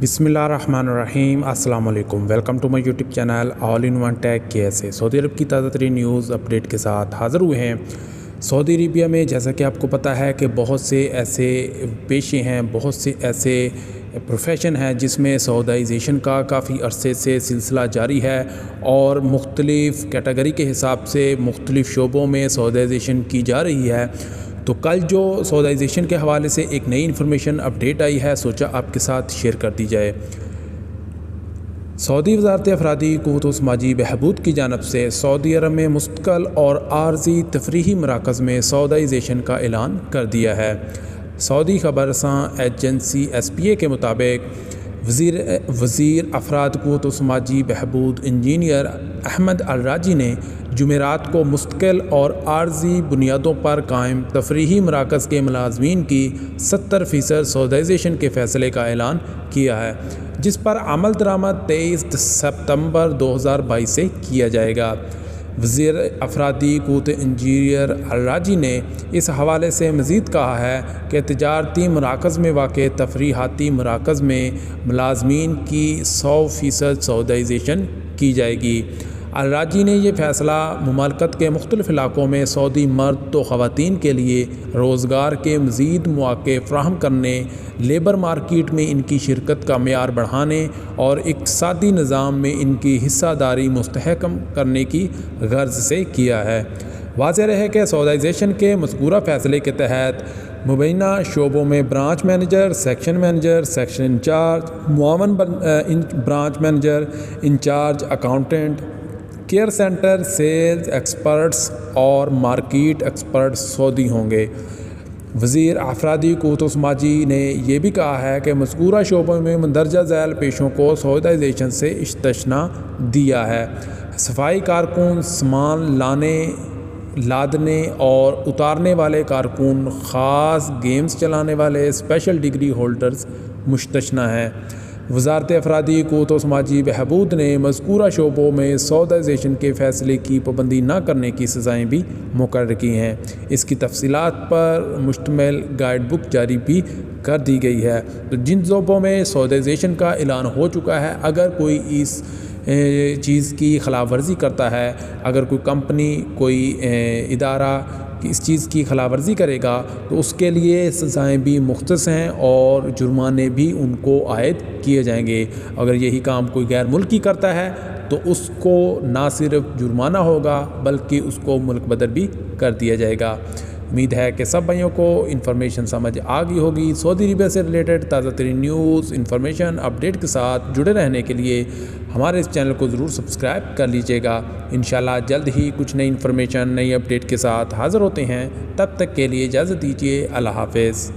बिस्मिल्लाहिर्रहमानिर्रहीम। अस्सलाम वालेकुम। Welcome to my YouTube channel all in one tech के सऊदी अरब की ताज़ा तरीन न्यूज़ अपडेट के साथ हाज़िर हुए हैं। सऊदी अरेबिया में जैसा कि आपको पता है कि बहुत से ऐसे पेशे हैं, बहुत से ऐसे प्रोफेशन हैं जिसमें सऊदाइजेशन का काफ़ी अरसे से सिलसिला जारी है और मुख्तलिफ़ कैटेगरी के हिसाब से मुख्तलिफ़ शोबों में सऊदाइजेशन की जा रही है। तो कल जो सऊदाइजेशन के हवाले से एक नई इन्फॉर्मेशन अपडेट आई है, सोचा आपके साथ शेयर कर दी जाए। सऊदी वज़ारत अफरादी क़ुव्वत व समाजी बहबूद की जानब से सऊदी अरब में मुस्तक़ल और आर्ज़ी तफरीही मराकज़ में सऊदाइजेशन का ऐलान कर दिया है। सऊदी खबरसां एजेंसी SPA के मुताबिक वज़ीर अफराद क़ुव्वत व समाजी बहबूद इंजीनियर अहमद अल-राजी ने जुमेरात को मुस्तकिल और आर्ज़ी बुनियादों पर कायम तफरीही मराकज़ के मुलाज़मीन की 70% सऊदाइजेशन के फ़ैसले का ऐलान किया है, जिस पर अमल दरामद 23 सितंबर 2022 से किया जाएगा। वज़ीर अफरादी क़ुव्वत इंजीनियर अल-राजी ने इस हवाले से मज़ीद कहा है कि तिजारती मराकज़ में वाक़ तफरीहाती मराकज़ में मुलाज़मीन की 100% सऊदाइजेशन की जाएगी। अल-राजी ने यह फ़ैसला मुमालकत के मुख्तलिफ़ इलाक़ों में सऊदी मर्द तो ख़वातीन के लिए रोज़गार के मज़ीद मौक़े फ़राहम करने, लेबर मार्केट में इनकी शिरकत का मेयार बढ़ाने और इक़्तिसादी निज़ाम में इनकी हिस्सादारी मुस्तहकम करने की गर्ज़ से किया है। वाज़ेह है कि सऊदाइजेशन के मज़कूरा फ़ैसले के तहत मुबैना शोबों में ब्रांच मैनेजर, सेक्शन इंचार्ज, मुआवन branch manager, incharge accountant, care centre, sales experts और मार्केट एक्सपर्ट्स सऊदी होंगे। वज़ीर अफरादी क़ुव्वत व समाजी ने यह भी कहा है कि मज़कूरा शोबों में मंदरजा झैल पेशों को सऊदाइजेशन से इस्तिस्ना दिया है। सफाई कारकुन, सामान लादने और उतारने वाले कारकुन, ख़ास गेम्स चलाने वाले, स्पेशल डिग्री होल्डर्स मुस्तिस्ना हैं। वज़ारत अफरादी क़ुव्वत व समाजी बहबूद ने मज़कूरा शोबों में सऊदाइजेशन के फ़ैसले की पाबंदी न करने की सज़ाएँ भी मुकर्रर की हैं। इसकी तफसीलात पर मुश्तमिल गाइड बुक जारी भी कर दी गई है। तो जिन शोबों में सऊदाइजेशन का ऐलान हो चुका है, अगर कोई इस चीज़ की खिलाफ वर्जी करता है, अगर कोई कंपनी, कोई इदारा इस चीज़ की खिलाफ वर्जी करेगा तो उसके लिए सज़ाएँ भी मुख्तस हैं और जुर्माने भी उनको आयद किए जाएंगे। अगर यही काम कोई गैर मुल्की करता है तो उसको ना सिर्फ जुर्माना होगा बल्कि उसको मुल्क बदर भी कर दिया जाएगा। उम्मीद है कि सब भाइयों को इन्फॉर्मेशन समझ आ गई होगी। सऊदी अरबिया से रिलेटेड ताज़ा तरीन न्यूज़, इन्फॉर्मेशन, अपडेट के साथ जुड़े रहने के लिए हमारे इस चैनल को ज़रूर सब्सक्राइब कर लीजिएगा। इंशाल्लाह जल्द ही कुछ नई इन्फॉर्मेशन, नई अपडेट के साथ हाज़िर होते हैं। तब तक के लिए इजाज़त दीजिए। अल्लाह हाफ़िज़।